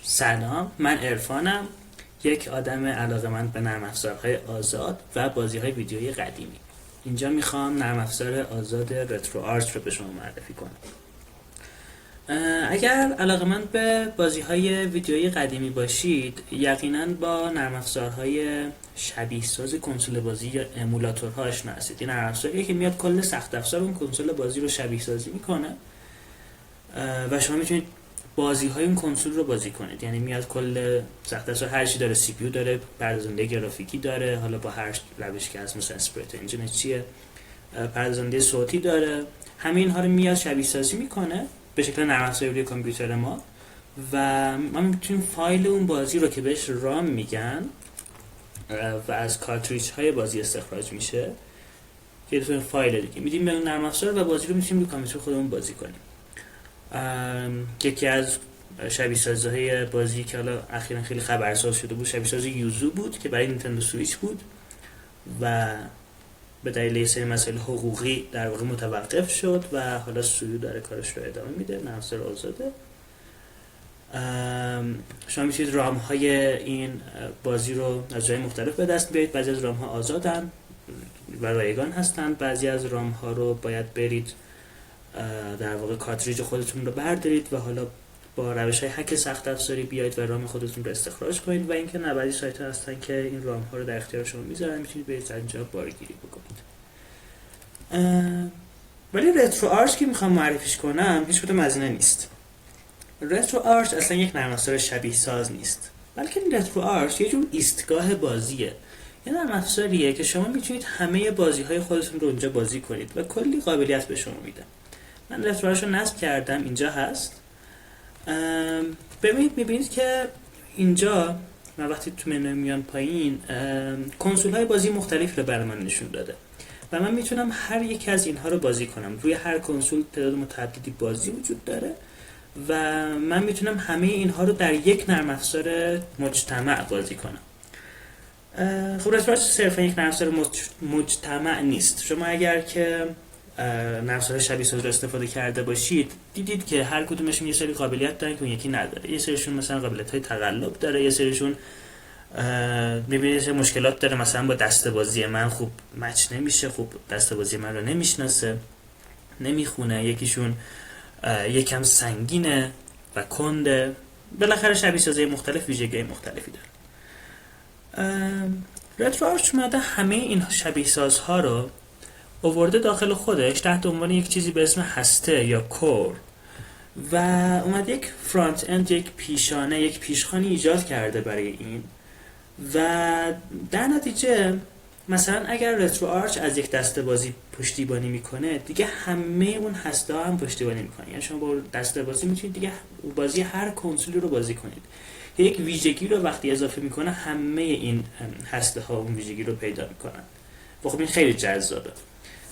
سلام، من عرفانم، یک آدم علاقه‌مند به نرم افزارهای آزاد و بازی‌های ویدیویی قدیمی. اینجا میخوام نرم افزار آزاد رترو آرچ رو به شما معرفی کنم. اگر علاقه‌مند به بازی‌های ویدیویی قدیمی باشید، یقیناً با نرم افزارهای شبیه ساز کنسول بازی یا امولاتورها آشنا هستید. این نرم افزاریه که میاد کل سخت افزار اون کنسول بازی رو شبیه سازی میکنه و شما میتونید بازی های اون کنسول رو بازی کنید. یعنی میاد کل سخت افزار هر چی داره، سی پی یو داره، پردازنده گرافیکی داره، حالا با هر روش که هست، مثلا اسپریت انجین چیه، پردازنده صوتی داره، همه اینها رو میاد شبیه سازی میکنه به شکل نرم افزاری روی کامپیوتر ما و ما میتونیم فایل اون بازی رو که بهش رام میگن و از کارتریج های بازی استخراج میشه که تو فایل دیگه میدیم به اون نرم افزار و بازی رو میتونیم روی کامپیوتر خودمون بازی کنیم. یکی از شبیه سازی‌های بازی که حالا اخیراً خیلی خبرساز شده بود، شبیه سازی یوزو بود که برای نینتندو سویچ بود و به دلیل یه سری مسائل حقوقی در واقع متوقف شد و حالا سویو داره کارش رو ادامه میده، نرم افزار آزاده. شما میتونید رام های این بازی رو از جای مختلف به دست بیارید. بعضی از رام ها آزادن و رایگان هستند، بعضی از رام ها رو باید برید در واقع کارتریج خودتون رو بردارید و حالا با روش های هک سخت افزاری بیاید و رام خودتون رو استخراج کنید و اینکه بعضی سایت ها هستن که این رام ها رو در اختیار شما میذارن، میتونید برید اینجا بارگیری بکنید. ولی رترو آرچ که میخوام معرفیش کنم هیچ کدوم از اینا نیست. رترو آرچ اصلا یک نرم افزار شبیه ساز نیست، بلکه این رترو آرچ یه جور ایستگاه بازیه. یه نرم افزاریه که شما میتونید همه بازی های خودتون رو اونجا بازی کنید و کلی قابلیت به شما میده. من رترو آرچ رو نصب کردم، اینجا هست. میبینید که اینجا من وقتی تو منو میان پایین کنسول های بازی مختلف رو برای من نشون داده و من میتونم هر یک از اینها رو بازی کنم. روی هر کنسول تعداد متعددی بازی وجود داره و من میتونم همه اینها رو در یک نرم افزار مجتمع بازی کنم. خب رترو آرچ صرفا یک نرم افزار مجتمع نیست. شما اگر که نرم افزار شبیه ساز رو استفاده کرده باشید، دیدید که هر کدومشون یه سری قابلیت دارن که اون یکی نداره. یه سریشون مثلا قابلیت های تقلب داره، یه سریشون میبینید چه مشکلات داره، مثلا با دسته بازی من خوب مچ نمیشه، خوب دسته بازی من رو نمیشناسه، نمیخونه، یکیشون یکم سنگینه و کنده. بالاخره شبیه سازی مختلف ویژگی مختلفی داره. رترو آرچ اومده همه این شبیه سازها رو آورده داخل خودش تحت عنوان یک چیزی به اسم هسته یا کور و اومد یک فرانت اند، یک پیشانه، یک پیشخوانی ایجاد کرده برای این و در نتیجه مثلا اگر رترو آرچ از یک دسته بازی پشتیبانی میکنه، دیگه همه اون هسته ها هم پشتیبانی میکنه. یعنی شما با دسته بازی میتونید دیگه بازی هر کنسولی رو بازی کنید. یک ویژگی رو وقتی اضافه میکنه، همه این هسته ها اون ویژگی رو پیدا میکنن و خب این خیلی جذابه.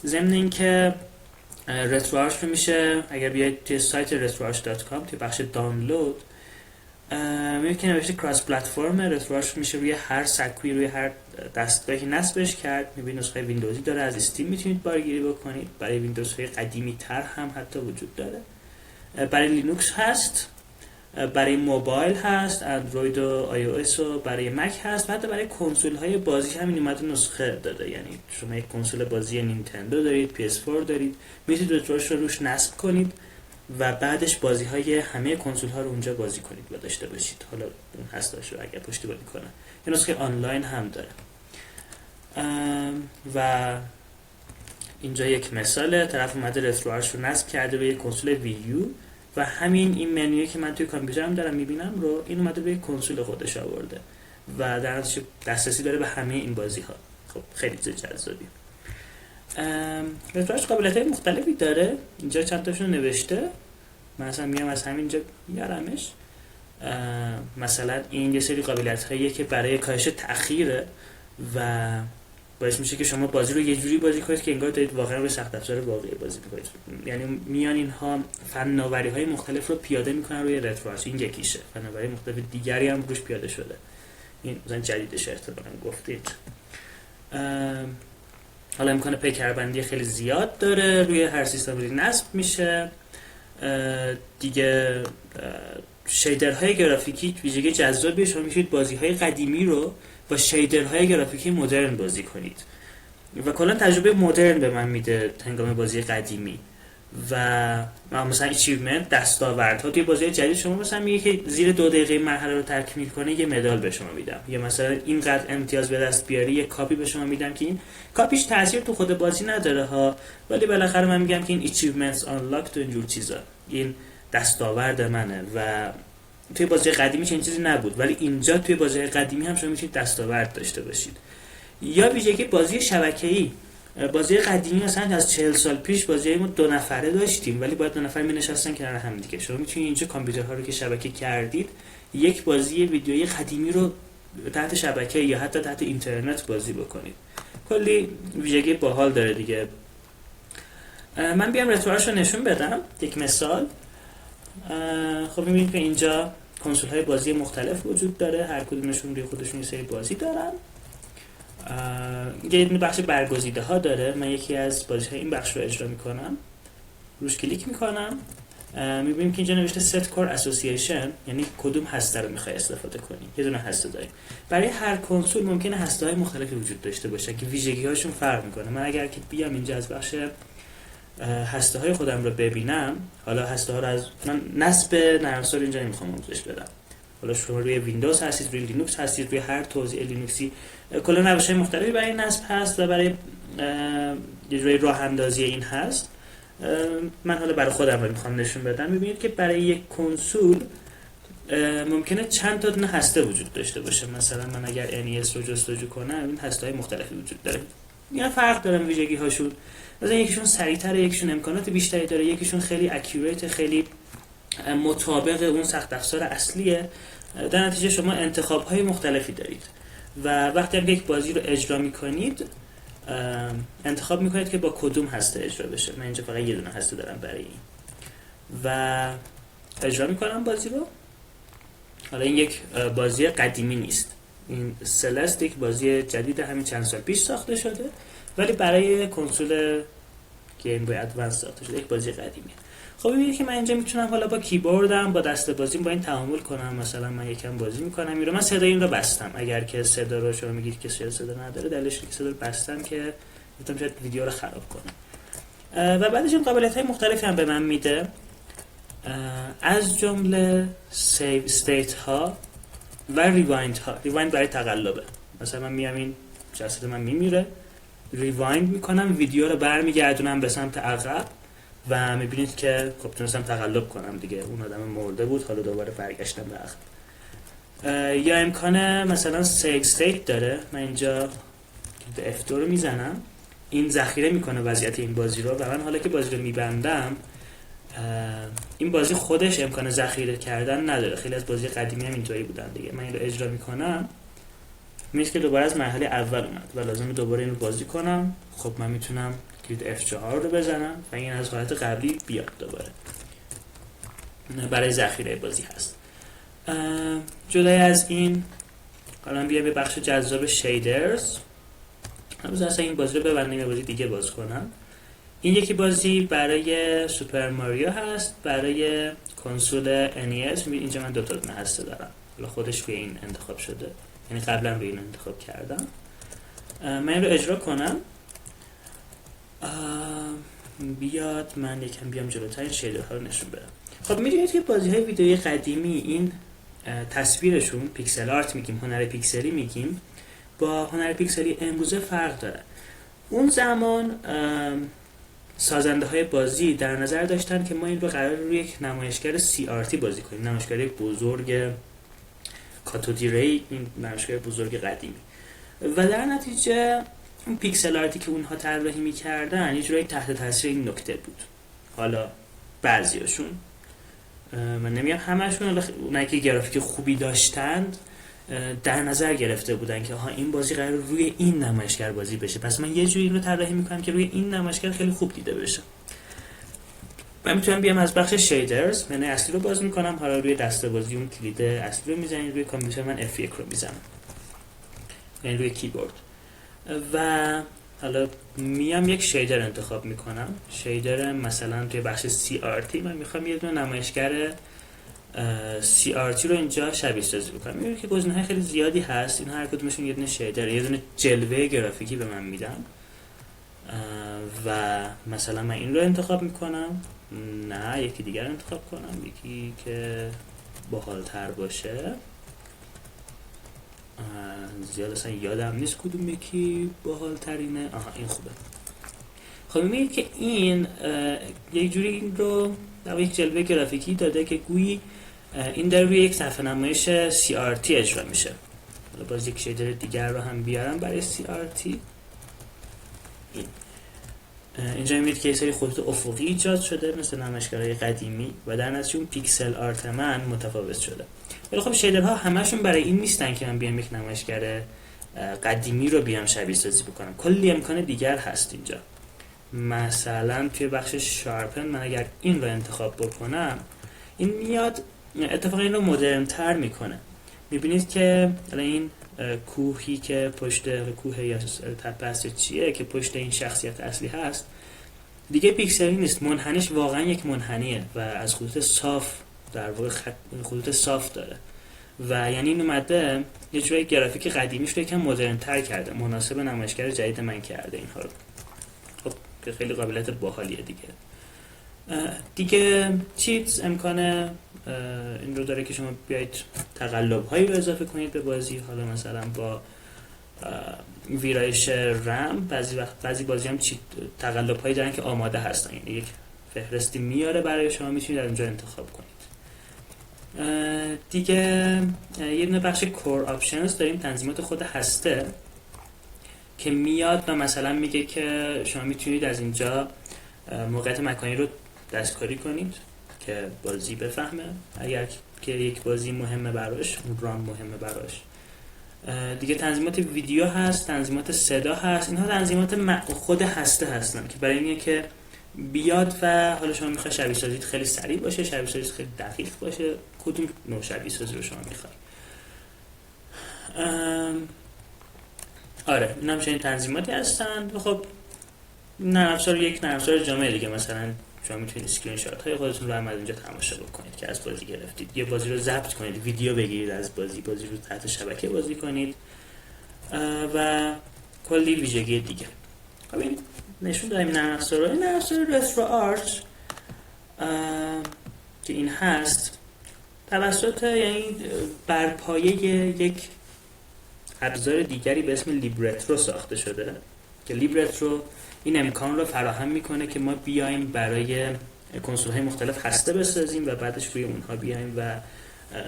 ضمن اینکه رترو آرچ رو میشه اگر بیاید توی سایت retroarch.com توی بخش دانلود میبینید که نوشته کراس پلتفرم. رترو آرچ میشه روی هر سکوی، روی هر دستگاهی نصبش کرد. میبینید نسخه ویندوزی داره، از استیم میتونید بارگیری بکنید، برای ویندوزهای قدیمی تر هم حتی وجود داره، برای لینوکس هست، برای موبایل هست، اندروید و آی او اس و برای مک هست و حتی برای کنسول های بازی همین اومده نسخه داده. یعنی شما یک کنسول بازی نینتندو دارید، PS4 دارید، میتونید رترو آرچ رو روش نصب کنید و بعدش بازی های همه کنسول ها رو اونجا بازی کنید و داشته باشید. حالا اون هستاش رو اگر پشتیبانی کنه. یه نسخه آنلاین هم داره و اینجا یک مثال طرف اومده رترو آرچ رو نصب کرده به یک کنسول ویو و این منویی که من توی کامپیوترم دارم میبینم رو این اومده به کنسول خودش آورده و در نتیجه دسترسی داره به همه این بازی ها. خب خیلی جذابی. رترو آرچ قابلیت‌های مختلفی داره. اینجا چند تاشون نوشته، مثلا میام از همینجا میارمش. مثلا این یه سری قابلیت‌هاییه که برای کاهش تأخیره و باعث میشه که شما بازی رو یه جوری بازی کنید که انگار دارید واقعا روی سخت افزار واقعی بازی می‌کنید. یعنی میان اینها فناوری‌های مختلف رو پیاده می‌کنن روی رترو آرچ. این یکیشه. فناوری مختلف دیگری هم روش پیاده شده. این مثلا جدیدش احتمالاً گفتید. حالا امکان پیکربندی خیلی زیاد داره، روی هر سیستمی نصب میشه. دیگه شیدرهای گرافیکی ویژگی جذابیه، شما میتونید بازی‌های قدیمی رو با شیدرهای گرافیکی مدرن بازی کنید و کلا تجربه مدرن به من میده هنگام بازی قدیمی. و مثلا اچیومنت، دستاوردها توی بازی جدید شما مثلا میگه که زیر 2 دقیقه مرحله رو تکمیل کنه یه مدال به شما میدم، یا مثلا اینقدر امتیاز به دست بیاری یه کاپی به شما میدم که این کاپیش تاثیر تو خود بازی نداره ها، ولی بالاخره من میگم که این achievements unlocked و اینجور چیزا این دستاورد منه و توی بازی قدیمی چنین چیزی نبود، ولی اینجا توی بازی قدیمی هم شما میتونید دستاورد داشته باشید. یا ویژگی بازی شبکه‌ای. بازی قدیمی مثلا از 40 سال پیش بازی ما 2 نفره داشتیم، ولی باید 2 نفر می نشستن کنار هم دیگه. شما میتونید اینجا کامپیوترها رو که شبکه کردید یک بازی ویدیویی قدیمی رو تحت شبکه یا حتی تحت اینترنت بازی بکنید. کلی ویژگی باحال داره دیگه. من بیام رتورش رو نشون بدم. یک مثال. خب میبینید که اینجا کنسول های بازی مختلف وجود داره، هر کدومشون روی خودشون یه سری بازی دارن. یه بخش برگزیده ها داره. من یکی از بازی های این بخش رو اجرا میکنم، روش کلیک میکنم، میبینیم که اینجا نوشته set core association، یعنی کدوم هسته رو میخوای استفاده کنی. یه دونه هسته داریم. برای هر کنسول ممکنه هسته های مختلفی وجود داشته باشه که ویژگی هاشون فرق میکنه. من اگر که بیام اینجا از بخش هسته های خودم رو ببینم، حالا هسته ها رو از من نصب نرم افزار اینجا نمیخوام آموزش بدم، حالا شما روی ویندوز هستید، روی لینوکس هستید، روی هر توزیع لینوکسی کلا روش‌های مختلفی برای نصب هست و برای روی راه اندازی این هست. من حالا برای خودم رو میخوام نشون بدم. میبینید که برای یک کنسول ممکنه چند تا دونه هسته وجود داشته باشه. مثلا من اگر NES رو جستجو کنم این هسته‌های مختلفی وجود داره، اینا فرق دارن ویژگی هاشون. مثلا یکیشون سریع‌تره، یکیشون امکانات بیشتری داره، یکیشون خیلی اکیوریت، خیلی مطابق اون سخت افزار اصلیه. در نتیجه شما انتخاب‌های مختلفی دارید و وقتی هم یک بازی رو اجرا می‌کنید انتخاب می‌کنید که با کدوم هسته اجرا بشه. من اینجا فقط یه دونه هسته دارم برای این و اجرا می‌کنم بازی رو. حالا این یک بازی قدیمی نیست، این سلست یک بازی جدید همین چند سال پیش ساخته شده، ولی برای کنسول گیم بوی ادوانس ساخته شده، یک بازی قدیمیه. خب ببینید که من اینجا میتونم حالا با کیبوردم با دست بازیم با این تعامل کنم. مثلا من یکم بازی میکنم میرم، من صدای این رو بستم. اگر که صدا رو شما میگید که صدا نداره، دلیلش اینه که صدا رو بستم که میتونم شاید ویدیو رو خراب کنم. و بعدش این قابلیت‌های مختلفی هم به من میده، از جمله سیو استیت ها و ریوایند ها. ریوایند برای تقلبه. مثلا من میام این جسد من میمیره، ریوایند میکنم، ویدیو رو برمیگردونم به سمت عقب و میبینید که خب تونستم تقلب کنم دیگه، اون آدم مرده بود، حالا دوباره برگشتم به عقب. یا امکانه مثلا سیو استیت داره. من اینجا F2 رو میزنم، این ذخیره میکنه وضعیت این بازی رو و من حالا که بازی رو میبندم این بازی خودش امکان ذخیره کردن نداره. خیلی از بازی قدیمی هم اینطوری بودن دیگه. من این رو اجرا میکنم، میشه که دوباره از مرحله اول اومد و لازمه دوباره این رو بازی کنم. خب من میتونم کلید F4 رو بزنم و این از حالت قبلی بیاد دوباره. برای ذخیره بازی هست. جدای از این حالا بیام به بخش جذاب شیدرز. هنوز اصلا این بازی رو ببندیم یه بازی دیگه باز کنم. این یکی بازی برای سوپر ماریو هست، برای کنسول NES. اینجا من 2 تا دونه هسته دارم، حالا خودش روی این انتخاب شده، یعنی قبلا روی این انتخاب کردم. من این رو اجرا کنم، بیاد من یکم بیام جلوتر این شیدرها رو نشون بدم. خب میدونید که بازی های ویدئویی قدیمی این تصویرشون پیکسل آرت میگیم، هنر پیکسلی میگیم، با هنر پیکسلی امروزه فرق داره. اون زمان سازنده های بازی در نظر داشتن که ما این رو قرار روی یک نمایشگر CRT بازی کنیم، نمایشگر بزرگ کاتودی ری، این نمایشگر بزرگ قدیمی، و در نتیجه اون پیکسل آرتی که اونها طراحی می‌کردن یه جورایی تحت تاثیر این نکته بود. حالا بعضیاشون، من نمیگم همشون، حالا اونایی که گرافیک خوبی داشتند در نظر گرفته بودن که ها این بازی قرار روی این نمایشگر بازی بشه، پس من یه جوری رو طراحی میکنم که روی این نمایشگر خیلی خوب دیده بشه. من میتونم بیام از بخش شیدرز منوی اصلی رو باز میکنم، حالا روی دسته بازی اون کلید اصلی رو میزنید، روی کامپیوتر من F1 رو میزنم، یعنی روی کیبورد، و حالا میام یک شیدر انتخاب میکنم. شیدر مثلا توی بخش CRT من میخوام یه دونه نمایشگر CRT رو اینجا شبیه سازی بکنم. میبینید که گزینه‌های خیلی زیادی هست. این هر کدومشون یه دونه شیدر، یه دونه جلوه گرافیکی به من میدن و مثلا من این رو انتخاب میکنم، نه یکی دیگر رو انتخاب کنم، یکی که باحال‌تر باشه. زیاد اصلا یادم نیست کدوم یکی باحال‌ترینه. این خوبه. خب میبینید که این یک جوری این رو در یک جلوه گرافیکی داده که گویی این در روی یک صفحه نمایش CRT اجرا میشه. حالا باز یک شیدر دیگر رو هم بیارم برای CRT. اینجا میبینید که یه سری خطوط افقی ایجاد شده مثل نمایشگرهای قدیمی و در نتیجه اون پیکسل آرت من متفاوت شده. ولی خب شیدرها همشون برای این نیستن که من بیام یک نمایشگر قدیمی رو بیام شبیه سازی بکنم. کلی امکان دیگر هست اینجا. مثلا توی بخش شارپن من اگر این رو انتخاب بکنم، این میاد اتفاقا این رو مدرن تر میکنه. میبینید که این کوهی که پشت کوه یا تپه است چیه که پشت این شخصیت اصلی هست دیگه پیکسلی نیست، منحنیش واقعا یک منحنیه و از خطوط صاف در واقع خطوط صاف داره و یعنی این اومده یه جوری گرافیک قدیمیش رو یکم مدرن تر کرده، مناسب نمایشگر جدید من کرده اینها رو. خب که خیلی قابلیت باحالیه دیگه چیز امکان این رو داره که شما بیایید تقلب هایی رو اضافه کنید به بازی. حالا مثلا با ویرایش رم بعضی بازی هم تقلب هایی دارن که آماده هستن، یعنی یک فهرستی میاره برای شما، میتونید در اونجا انتخاب کنید. دیگه یه دونه بخش کور آپشنز داریم، تنظیمات خود هسته که میاد و مثلا میگه که شما میتونید از اینجا موقعیت مکانی رو دستکاری کنید که بازی بفهمه اگر که یک بازی مهمه براش، ران مهمه براش. دیگه تنظیمات ویدیو هست، تنظیمات صدا هست. اینها تنظیمات خود هسته هستن که برای اینه که بیاد و حالا شما میخوای شبیه سازیت خیلی سریع باشه، شبیه سازیت خیلی دقیق باشه، کدوم نوع شبیه سازی رو شما میخوای. آره این هم چنین تنظیماتی هستن. خب نرم افزار یک نرم افزار جامع دیگه، مثلا شما میتونید اسکرین شات های خودتون رو هم از اینجا تماشا بکنید که از بازی گرفتید، یه بازی رو ضبط کنید، ویدیو بگیرید از بازی رو تحت شبکه بازی کنید و کلی ویژگی دیگه. خب این نشون دادیم نرم افزار رو. این نرم افزار رترو آرچ که این هست توسط یعنی بر پایه یک ابزار دیگری به اسم لیبرترو ساخته شده که لیبرترو این امکان رو فراهم میکنه که ما بیایم برای کنسول های مختلف هسته بسازیم و بعدش روی اونها بیایم و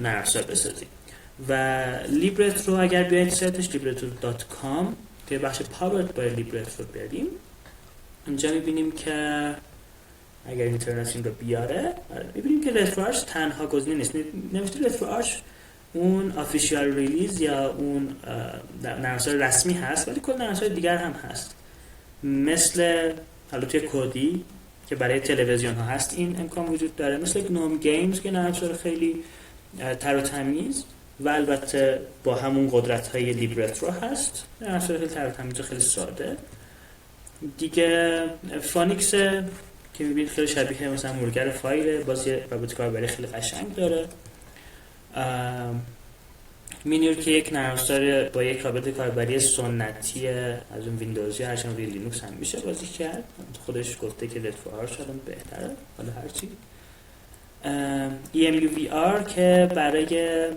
نرم افزار بسازیم. و لیبرترو اگر بیاید سایتش libretro.com توی بخش powered by لیبرترو بریم، اینجا میبینیم که اگر اینترنت این رو بیاره میبینیم که رترو آرچ تنها گزینه نیست. نوشته رترو آرچ اون آفیشیال ریلیز یا اون نرم افزار رسمی هست، ولی کل نرم افزار دیگر هم هست، مثل حالا توی کودی که برای تلویزیون ها هست این امکان وجود داره، مثل گنوم گیمز که نرم افزار خیلی تر و تمیز و البته با همون قدرت های لیبرترو هست، نرم افزار خیلی تر و تمیز و خیلی ساده. دیگه فانیکس که میبینید خیلی شبیه مثلا مرور فایل، بازی رابط کاربری خیلی قشنگ داره. مینیور که یک نرم افزار با یک رابط کاربری سنتی از اون ویندوزی هرچند روی لینوکس هم میشه بازی کرد، خودش گفته که رترو آرچ الان بهتره، حالا هرچی. EmuVR که برای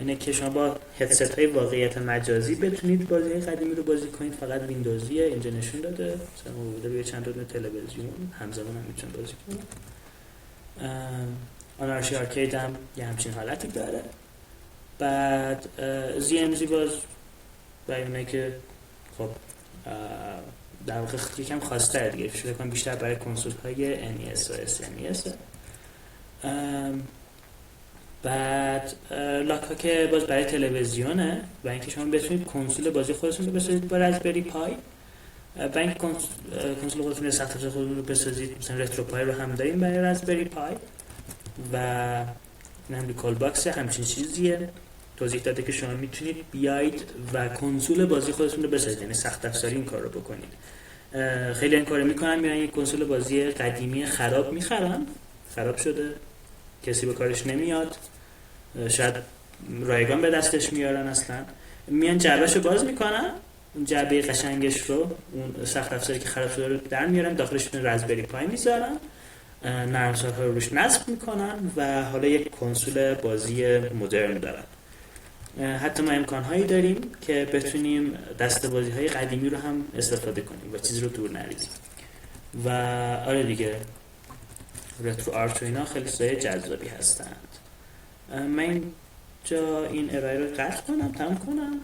اینه که شما با هدست های واقعیت مجازی بتونید بازی قدیمی رو بازی کنید، فقط ویندوزیه. اینجا نشون داده مثلا موجوده روی چند تا تلویزیون همزمان هم میتونید بازی کنید. آنارشی آرکید هم یه همچین حالتی داره. بعد ZMZ باز برای اونایی که خب در واقع یکم خواسته دیگه، فکر کنم بیشتر برای کنسول های NES و SNES. بعد لاکا که باز برای تلویزیونه و اینکه شما بتونید کنسول بازی خودتون رو بسازید با رزبری پای. و اینکه کنسول خودتون رو سخت افزار خودتون رو بسازید، مثلا رترو پای رو هم داریم برای رزبری پای و این هم ریکال باکس همچین چیزیه. توضیح داده که شما میتونید بیایید و کنسول بازی خودتون رو بسازید، یعنی سخت افزاری این کار رو بکنید. خیلی این کارو میکنن، میرن یک کنسول بازی قدیمی خراب میخرن، خراب شده کسی به کارش نمیاد، شاید رایگان به دستش میارن، اصلا میان جعبهشو باز میکنن، اون جعبه قشنگش رو، اون سخت افزاری که خراب شده رو در میارن، داخلش رزبری پای میذارن، نرم افزارها رو روش نصب میکنن و حالا یک کنسول بازی مدرن دارن. حتی ما امکانهایی داریم که بتونیم دسته بازی های قدیمی رو هم استفاده کنیم و چیزی رو دور نریزیم. و آره دیگه، رترو آرت و اینا خیلی چیزای جذابی هستند. من اینجا این ارائه رو قطع کنم، تمام کنم.